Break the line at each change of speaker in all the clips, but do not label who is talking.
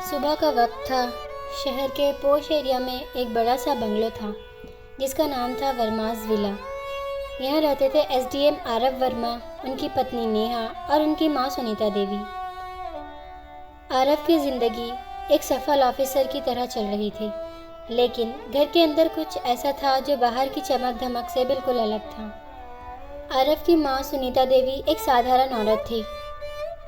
सुबह का वक्त था। शहर के पोश एरिया में एक बड़ा सा बंगलो था जिसका नाम था वर्मास विला। यहाँ रहते थे एसडीएम आरव वर्मा, उनकी पत्नी नेहा और उनकी माँ सुनीता देवी। आरव की ज़िंदगी एक सफल ऑफिसर की तरह चल रही थी, लेकिन घर के अंदर कुछ ऐसा था जो बाहर की चमक धमक से बिल्कुल अलग था। आरव की माँ सुनीता देवी एक साधारण औरत थी।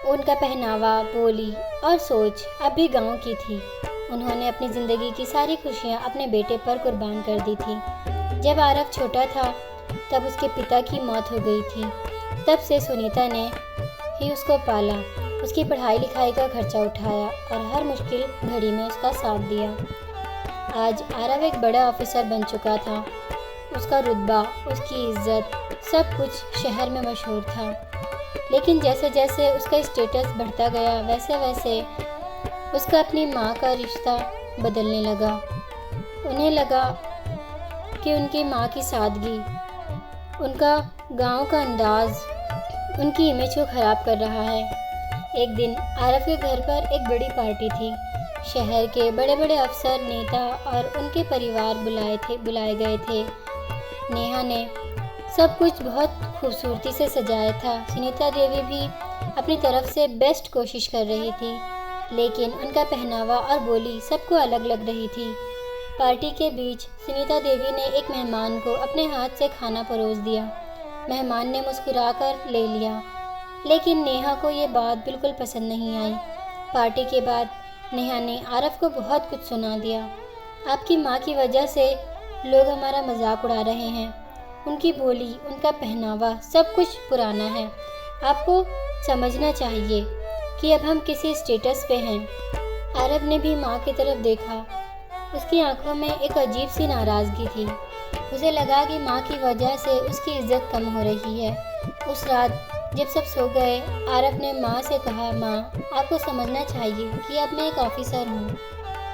उनका पहनावा, बोली और सोच अब भी गांव की थी। उन्होंने अपनी ज़िंदगी की सारी खुशियां अपने बेटे पर कुर्बान कर दी थी। जब आरव छोटा था तब उसके पिता की मौत हो गई थी। तब से सुनीता ने ही उसको पाला, उसकी पढ़ाई लिखाई का खर्चा उठाया और हर मुश्किल घड़ी में उसका साथ दिया। आज आरव एक बड़ा ऑफिसर बन चुका था। उसका रुतबा, उसकी इज्जत, सब कुछ शहर में मशहूर था। लेकिन जैसे जैसे उसका स्टेटस बढ़ता गया वैसे वैसे उसका अपनी माँ का रिश्ता बदलने लगा। उन्हें लगा कि उनकी माँ की सादगी, उनका गांव का अंदाज उनकी इमेज को ख़राब कर रहा है। एक दिन आरव के घर पर एक बड़ी पार्टी थी। शहर के बड़े बड़े अफसर, नेता और उनके परिवार बुलाए गए थे। नेहा ने सब कुछ बहुत खूबसूरती से सजाया था। सुनीता देवी भी अपनी तरफ से बेस्ट कोशिश कर रही थी, लेकिन उनका पहनावा और बोली सबको अलग लग रही थी। पार्टी के बीच सुनीता देवी ने एक मेहमान को अपने हाथ से खाना परोस दिया। मेहमान ने मुस्कुराकर ले लिया, लेकिन नेहा को ये बात बिल्कुल पसंद नहीं आई। पार्टी के बाद नेहा ने आरव को बहुत कुछ सुना दिया। आपकी माँ की वजह से लोग हमारा मजाक उड़ा रहे हैं। उनकी बोली, उनका पहनावा सब कुछ पुराना है। आपको समझना चाहिए कि अब हम किसी स्टेटस पे हैं। आरव ने भी माँ की तरफ देखा। उसकी आंखों में एक अजीब सी नाराज़गी थी। उसे लगा कि माँ की वजह से उसकी इज्जत कम हो रही है। उस रात जब सब सो गए, आरव ने माँ से कहा, माँ, आपको समझना चाहिए कि अब मैं एक ऑफिसर हूँ।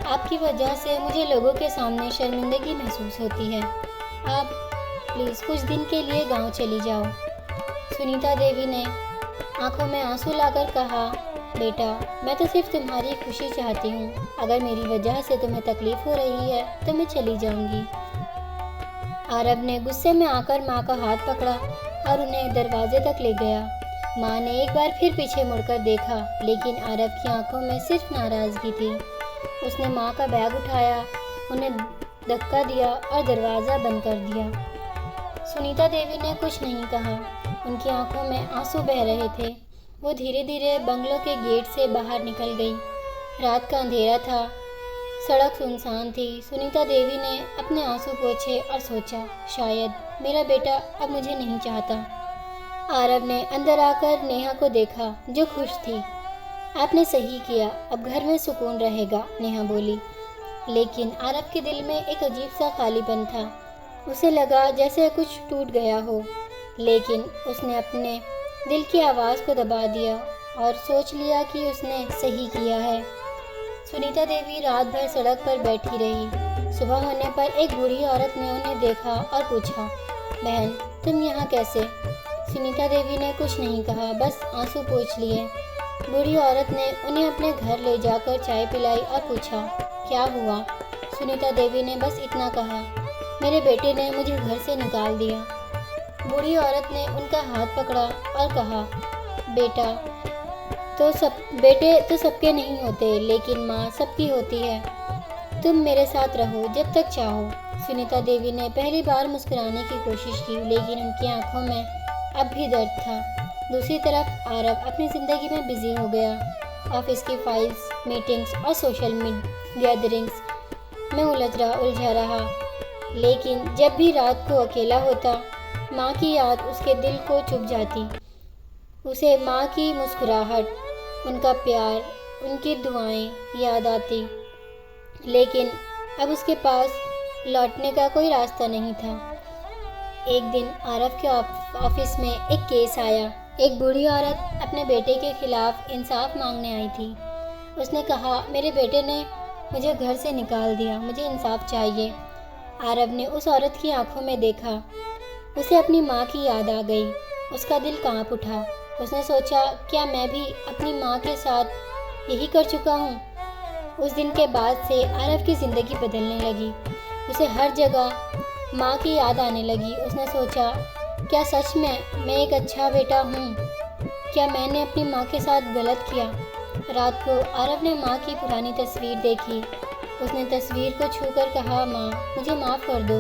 आपकी वजह से मुझे लोगों के सामने शर्मिंदगी महसूस होती है। आप प्लीज़ कुछ दिन के लिए गांव चली जाओ। सुनीता देवी ने आंखों में आंसू लाकर कहा, बेटा, मैं तो सिर्फ तुम्हारी खुशी चाहती हूँ। अगर मेरी वजह से तुम्हें तकलीफ हो रही है तो मैं चली जाऊँगी। आरव ने गुस्से में आकर माँ का हाथ पकड़ा और उन्हें दरवाजे तक ले गया। माँ ने एक बार फिर पीछे मुड़कर देखा, लेकिन आरव की आंखों में सिर्फ नाराज़गी थी। उसने माँ का बैग उठाया, उन्हें धक्का दिया और दरवाज़ा बंद कर दिया। सुनीता देवी ने कुछ नहीं कहा। उनकी आंखों में आंसू बह रहे थे। वो धीरे धीरे बंगलों के गेट से बाहर निकल गई। रात का अंधेरा था, सड़क सुनसान थी। सुनीता देवी ने अपने आंसू पोंछे और सोचा, शायद मेरा बेटा अब मुझे नहीं चाहता। आरव ने अंदर आकर नेहा को देखा, जो खुश थी। आपने सही किया, अब घर में सुकून रहेगा, नेहा बोली। लेकिन आरव के दिल में एक अजीब सा खालीपन था। उसे लगा जैसे कुछ टूट गया हो, लेकिन उसने अपने दिल की आवाज़ को दबा दिया और सोच लिया कि उसने सही किया है। सुनीता देवी रात भर सड़क पर बैठी रही। सुबह होने पर एक बूढ़ी औरत ने उन्हें देखा और पूछा, बहन, तुम यहाँ कैसे? सुनीता देवी ने कुछ नहीं कहा, बस आंसू पोंछ लिए। बूढ़ी औरत ने उन्हें अपने घर ले जाकर चाय पिलाई और पूछा, क्या हुआ? सुनीता देवी ने बस इतना कहा, मेरे बेटे ने मुझे घर से निकाल दिया। बूढ़ी औरत ने उनका हाथ पकड़ा और कहा, बेटे तो सबके नहीं होते, लेकिन माँ सबकी होती है। तुम मेरे साथ रहो जब तक चाहो। सुनीता देवी ने पहली बार मुस्कुराने की कोशिश की, लेकिन उनकी आंखों में अब भी दर्द था। दूसरी तरफ आरव अपनी ज़िंदगी में बिजी हो गया। ऑफिस की फाइल्स, मीटिंग्स और सोशल गैदरिंग्स में उलझा रहा। लेकिन जब भी रात को अकेला होता, माँ की याद उसके दिल को चुभ जाती। उसे माँ की मुस्कुराहट, उनका प्यार, उनकी दुआएं याद आती। लेकिन अब उसके पास लौटने का कोई रास्ता नहीं था। एक दिन आरव के ऑफिस में एक केस आया। एक बूढ़ी औरत अपने बेटे के खिलाफ इंसाफ मांगने आई थी। उसने कहा, मेरे बेटे ने मुझे घर से निकाल दिया, मुझे इंसाफ चाहिए। आरव ने उस औरत की आंखों में देखा। उसे अपनी माँ की याद आ गई। उसका दिल कांप उठा। उसने सोचा, क्या मैं भी अपनी माँ के साथ यही कर चुका हूँ। उस दिन के बाद से आरव की ज़िंदगी बदलने लगी। उसे हर जगह माँ की याद आने लगी। उसने सोचा, क्या सच में मैं एक अच्छा बेटा हूँ? क्या मैंने अपनी माँ के साथ गलत किया? रात को आरव ने माँ की पुरानी तस्वीर देखी। उसने तस्वीर को छूकर कहा, माँ मुझे माफ़ कर दो।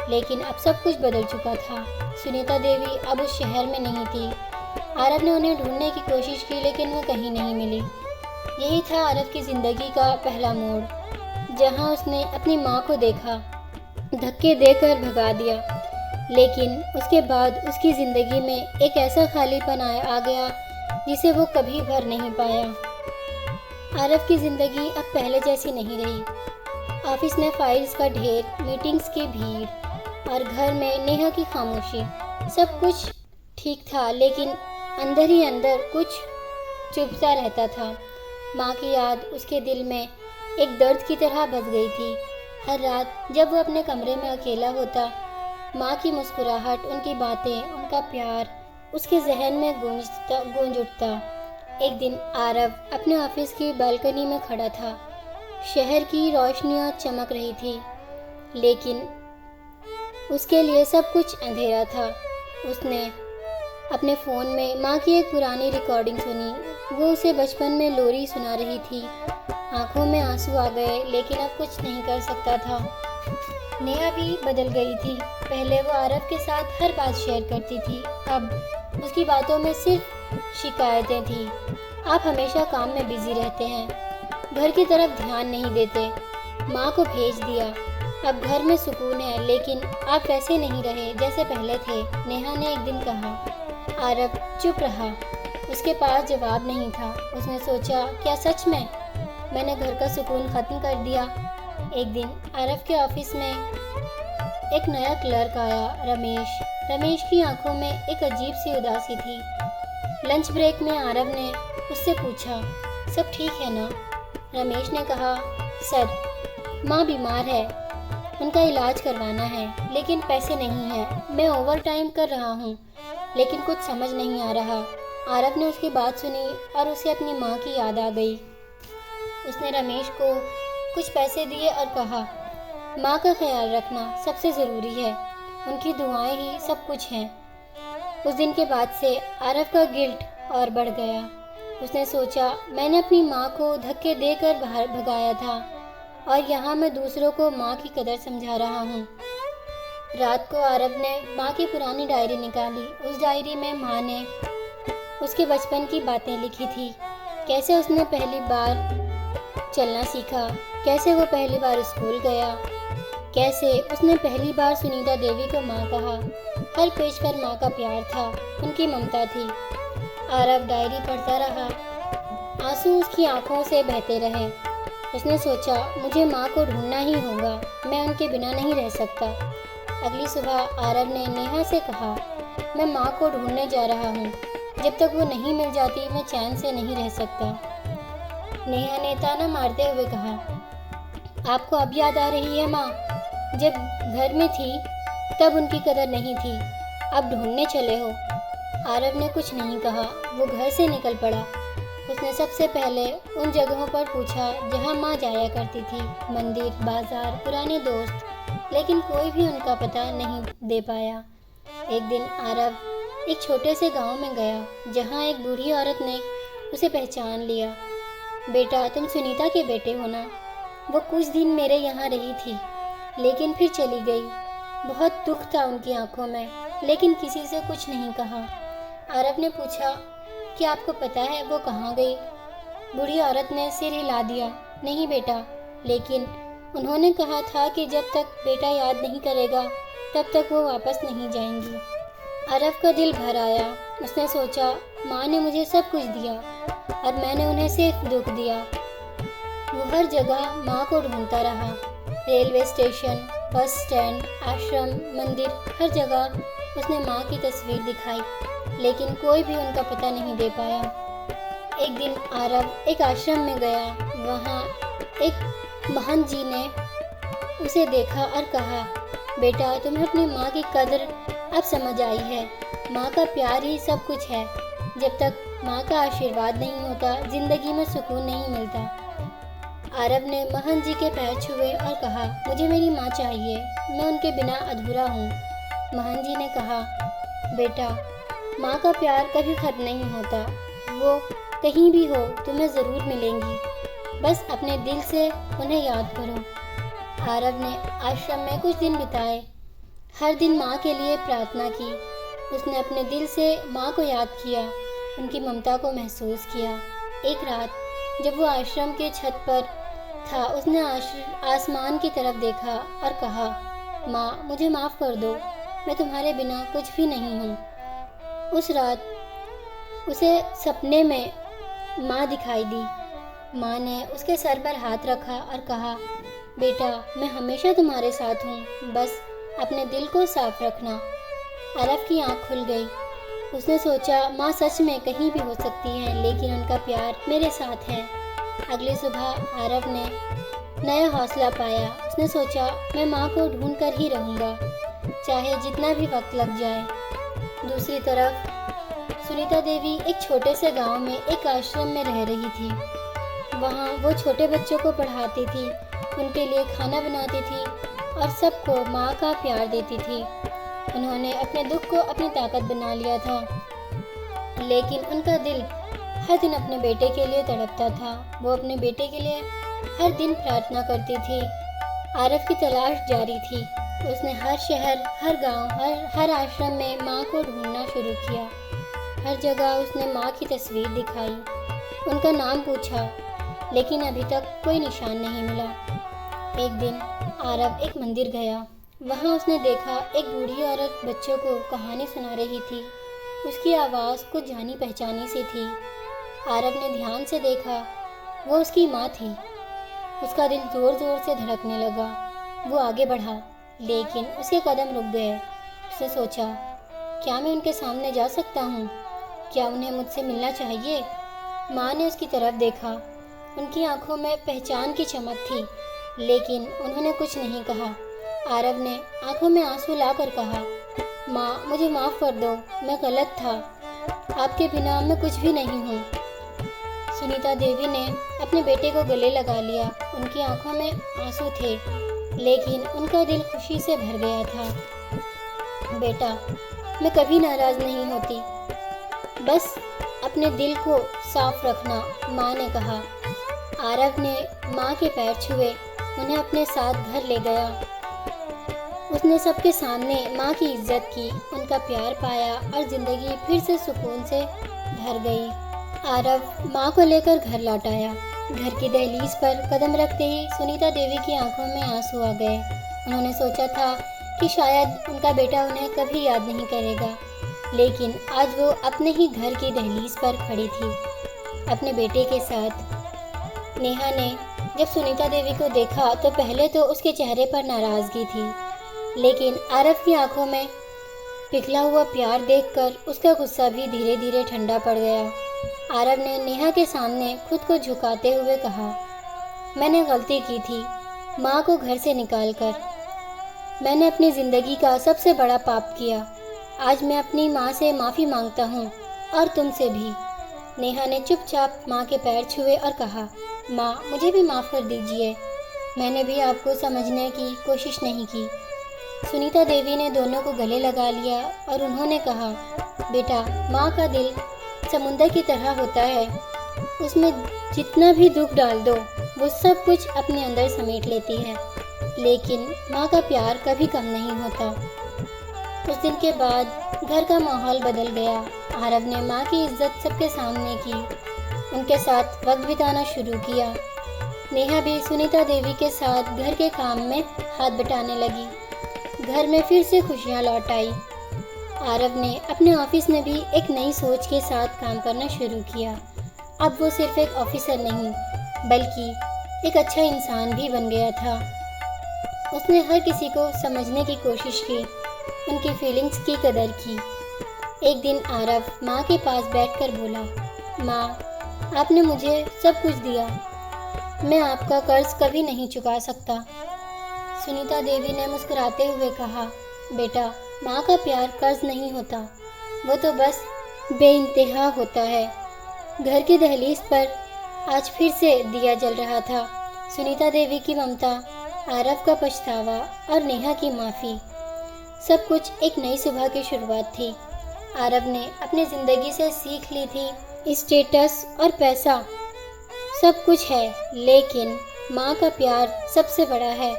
लेकिन अब सब कुछ बदल चुका था। सुनीता देवी अब उस शहर में नहीं थी। आरव ने उन्हें ढूंढने की कोशिश की लेकिन वो कहीं नहीं मिली। यही था आरव की ज़िंदगी का पहला मोड़, जहाँ उसने अपनी माँ को देखा, धक्के देकर भगा दिया। लेकिन उसके बाद उसकी ज़िंदगी में एक ऐसा खालीपन आ गया जिसे वो कभी भर नहीं पाया। आरव की ज़िंदगी अब पहले जैसी नहीं रही। ऑफिस में फाइल्स का ढेर, मीटिंग्स की भीड़ और घर में नेहा की खामोशी। सब कुछ ठीक था लेकिन अंदर ही अंदर कुछ चुभता रहता था। माँ की याद उसके दिल में एक दर्द की तरह बस गई थी। हर रात जब वो अपने कमरे में अकेला होता, माँ की मुस्कुराहट, उनकी बातें, उनका प्यार उसके जहन में गूंज उठता। एक दिन आरव अपने ऑफिस की बालकनी में खड़ा था। शहर की रोशनियाँ चमक रही थी लेकिन उसके लिए सब कुछ अंधेरा था। उसने अपने फ़ोन में माँ की एक पुरानी रिकॉर्डिंग सुनी। वो उसे बचपन में लोरी सुना रही थी। आंखों में आंसू आ गए लेकिन अब कुछ नहीं कर सकता था। नेहा भी बदल गई थी। पहले वो आरव के साथ हर बात शेयर करती थी, अब उसकी बातों में सिर्फ शिकायतें थी। आप हमेशा काम में बिजी रहते हैं, घर की तरफ ध्यान नहीं देते। माँ को भेज दिया, अब घर में सुकून है लेकिन आप वैसे नहीं रहे जैसे पहले थे, नेहा ने एक दिन कहा। आरव चुप रहा। उसके पास जवाब नहीं था। उसने सोचा, क्या सच में मैंने घर का सुकून ख़त्म कर दिया? एक दिन आरव के ऑफिस में एक नया क्लर्क आया, रमेश। रमेश की आंखों में एक अजीब सी उदासी थी। लंच ब्रेक में आरव ने उससे पूछा, सब ठीक है ना? रमेश ने कहा, सर माँ बीमार है, उनका इलाज करवाना है लेकिन पैसे नहीं हैं। मैं ओवर टाइम कर रहा हूँ लेकिन कुछ समझ नहीं आ रहा। आरव ने उसकी बात सुनी और उसे अपनी माँ की याद आ गई। उसने रमेश को कुछ पैसे दिए और कहा, माँ का ख्याल रखना सबसे ज़रूरी है, उनकी दुआएं ही सब कुछ हैं। उस दिन के बाद से आरव का गिल्ट और बढ़ गया। उसने सोचा, मैंने अपनी माँ को धक्के देकर बाहर भगाया था और यहाँ मैं दूसरों को माँ की कदर समझा रहा हूँ। रात को आरव ने माँ की पुरानी डायरी निकाली। उस डायरी में माँ ने उसके बचपन की बातें लिखी थी। कैसे उसने पहली बार चलना सीखा, कैसे वो पहली बार स्कूल गया, कैसे उसने पहली बार सुनीता देवी को माँ कहा। हर पेज पर माँ का प्यार था, उनकी ममता थी। आरव डायरी पढ़ता रहा, आंसू उसकी आंखों से बहते रहे। उसने सोचा, मुझे माँ को ढूंढना ही होगा, मैं उनके बिना नहीं रह सकता। अगली सुबह आरव ने नेहा से कहा, मैं माँ को ढूंढने जा रहा हूँ, जब तक वो नहीं मिल जाती मैं चैन से नहीं रह सकता। नेहा ने ताना मारते हुए कहा, आपको अब याद आ रही है माँ? जब घर में थी तब उनकी कदर नहीं थी, अब ढूंढने चले हो? आरव ने कुछ नहीं कहा। वो घर से निकल पड़ा। उसने सबसे पहले उन जगहों पर पूछा जहाँ माँ जाया करती थी, मंदिर, बाजार, पुराने दोस्त, लेकिन कोई भी उनका पता नहीं दे पाया। एक दिन आरव एक छोटे से गांव में गया जहाँ एक बूढ़ी औरत ने उसे पहचान लिया। बेटा, तुम सुनीता के बेटे हो ना? वो कुछ दिन मेरे यहाँ रही थी लेकिन फिर चली गई। बहुत दुख था उनकी आंखों में, लेकिन किसी से कुछ नहीं कहा। आरव ने पूछा, क्या आपको पता है वो कहाँ गई? बूढ़ी औरत ने सिर हिला दिया, नहीं बेटा, लेकिन उन्होंने कहा था कि जब तक बेटा याद नहीं करेगा तब तक वो वापस नहीं जाएंगी। आरव का दिल भर आया। उसने सोचा, माँ ने मुझे सब कुछ दिया और मैंने उन्हें सिर्फ दुख दिया। वो हर जगह माँ को ढूंढता रहा, रेलवे स्टेशन, बस स्टैंड, आश्रम, मंदिर, हर जगह उसने माँ की तस्वीर दिखाई, लेकिन कोई भी उनका पता नहीं दे पाया। एक दिन आरव एक आश्रम में गया। वहाँ एक महंत जी ने उसे देखा और कहा, बेटा, तुम्हें अपनी माँ की कदर अब समझ आई है। माँ का प्यार ही सब कुछ है। जब तक माँ का आशीर्वाद नहीं होता, जिंदगी में सुकून नहीं मिलता। आरव ने महन जी के पैर छुए और कहा, मुझे मेरी माँ चाहिए, मैं उनके बिना अधूरा हूँ। महन जी ने कहा, बेटा, माँ का प्यार कभी खत्म नहीं होता, वो कहीं भी हो तुम्हें ज़रूर मिलेंगी, बस अपने दिल से उन्हें याद करो। आरव ने आश्रम में कुछ दिन बिताए, हर दिन माँ के लिए प्रार्थना की। उसने अपने दिल से माँ को याद किया, उनकी ममता को महसूस किया। एक रात जब वो आश्रम के छत पर था, उसने आसमान की तरफ देखा और कहा, माँ, मुझे माफ़ कर दो, मैं तुम्हारे बिना कुछ भी नहीं हूँ। उस रात उसे सपने में माँ दिखाई दी। माँ ने उसके सर पर हाथ रखा और कहा, बेटा, मैं हमेशा तुम्हारे साथ हूँ, बस अपने दिल को साफ रखना। आरव की आँख खुल गई। उसने सोचा, माँ सच में कहीं भी हो सकती है, लेकिन उनका प्यार मेरे साथ है। अगली सुबह आरव ने नया हौसला पाया। उसने सोचा, मैं माँ को ढूंढ कर ही रहूँगा, चाहे जितना भी वक्त लग जाए। दूसरी तरफ सुनीता देवी एक छोटे से गांव में एक आश्रम में रह रही थी। वहाँ वो छोटे बच्चों को पढ़ाती थी, उनके लिए खाना बनाती थी और सबको माँ का प्यार देती थी। उन्होंने अपने दुख को अपनी ताकत बना लिया था, लेकिन उनका दिल हर दिन अपने बेटे के लिए तड़पता था। वो अपने बेटे के लिए हर दिन प्रार्थना करती थी। आरव की तलाश जारी थी। उसने हर शहर, हर गांव, हर आश्रम में माँ को ढूंढना शुरू किया। हर जगह उसने माँ की तस्वीर दिखाई, उनका नाम पूछा, लेकिन अभी तक कोई निशान नहीं मिला। एक दिन आरव एक मंदिर गया। वहाँ उसने देखा एक बूढ़ी औरत बच्चों को कहानी सुना रही थी। उसकी आवाज़ कुछ जानी पहचानी सी थी। आरव ने ध्यान से देखा, वो उसकी माँ थी। उसका दिल ज़ोर ज़ोर से धड़कने लगा। वो आगे बढ़ा, लेकिन उसके कदम रुक गए। उसने सोचा, क्या मैं उनके सामने जा सकता हूँ? क्या उन्हें मुझसे मिलना चाहिए? माँ ने उसकी तरफ देखा। उनकी आंखों में पहचान की चमक थी, लेकिन उन्होंने कुछ नहीं कहा। आरव ने आंखों में आंसू लाकर कहा, माँ, मुझे माफ़ कर दो, मैं गलत था, आपके बिना मैं कुछ भी नहीं हूँ। सुनीता देवी ने अपने बेटे को गले लगा लिया। उनकी आंखों में आंसू थे, लेकिन उनका दिल खुशी से भर गया था। बेटा, मैं कभी नाराज़ नहीं होती, बस अपने दिल को साफ रखना, माँ ने कहा। आरव ने माँ के पैर छुए, उन्हें अपने साथ घर ले गया। उसने सबके सामने माँ की इज्जत की, उनका प्यार पाया और ज़िंदगी फिर से सुकून से भर गई। आरव माँ को लेकर घर लौट आया। घर की दहलीज पर कदम रखते ही सुनीता देवी की आंखों में आंसू आ गए। उन्होंने सोचा था कि शायद उनका बेटा उन्हें कभी याद नहीं करेगा, लेकिन आज वो अपने ही घर की दहलीज पर खड़ी थी, अपने बेटे के साथ। नेहा ने जब सुनीता देवी को देखा तो पहले तो उसके चेहरे पर नाराज़गी थी, लेकिन आरव की आंखों में पिघला हुआ प्यार देखकर उसका गुस्सा भी धीरे धीरे ठंडा पड़ गया। आरव ने नेहा के सामने खुद को झुकाते हुए कहा, मैंने गलती की थी माँ को घर से निकालकर। मैंने अपनी ज़िंदगी का सबसे बड़ा पाप किया। आज मैं अपनी माँ से माफ़ी मांगता हूँ और तुमसे भी। नेहा ने चुपचाप माँ के पैर छुए और कहा, माँ, मुझे भी माफ़ कर दीजिए, मैंने भी आपको समझने की कोशिश नहीं की। सुनीता देवी ने दोनों को गले लगा लिया और उन्होंने कहा, बेटा, माँ का दिल समुंदर की तरह होता है, उसमें जितना भी दुख डाल दो वो सब कुछ अपने अंदर समेट लेती है, लेकिन माँ का प्यार कभी कम नहीं होता। उस दिन के बाद घर का माहौल बदल गया। आरव ने माँ की इज्जत सबके सामने की, उनके साथ वक्त बिताना शुरू किया। नेहा भी सुनीता देवी के साथ घर के काम में हाथ बटाने लगी। घर में फिर से खुशियाँ लौट आई। आरव ने अपने ऑफिस में भी एक नई सोच के साथ काम करना शुरू किया। अब वो सिर्फ एक ऑफिसर नहीं, बल्कि एक अच्छा इंसान भी बन गया था। उसने हर किसी को समझने की कोशिश की, उनकी फीलिंग्स की कदर की। एक दिन आरव माँ के पास बैठकर बोला, माँ, आपने मुझे सब कुछ दिया, मैं आपका कर्ज कभी नहीं चुका सकता। सुनीता देवी ने मुस्कुराते हुए कहा, बेटा, माँ का प्यार कर्ज नहीं होता, वो तो बस बेइंतहा होता है। घर की दहलीज पर आज फिर से दिया जल रहा था। सुनीता देवी की ममता, आरव का पछतावा और नेहा की माफ़ी, सब कुछ एक नई सुबह की शुरुआत थी। आरव ने अपनी ज़िंदगी से सीख ली थी, स्टेटस और पैसा सब कुछ है, लेकिन माँ का प्यार सबसे बड़ा है।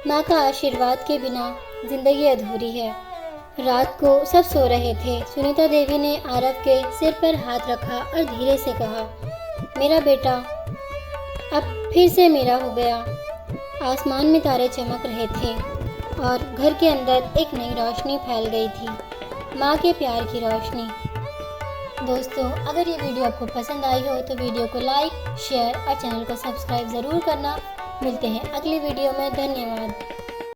माँ का आशीर्वाद के बिना ज़िंदगी अधूरी है। रात को सब सो रहे थे। सुनीता देवी ने आरव के सिर पर हाथ रखा और धीरे से कहा, मेरा बेटा अब फिर से मेरा हो गया। आसमान में तारे चमक रहे थे और घर के अंदर एक नई रोशनी फैल गई थी, माँ के प्यार की रोशनी। दोस्तों, अगर ये वीडियो आपको पसंद आई हो तो वीडियो को लाइक, शेयर और चैनल को सब्सक्राइब ज़रूर करना। मिलते हैं अगली वीडियो में। धन्यवाद।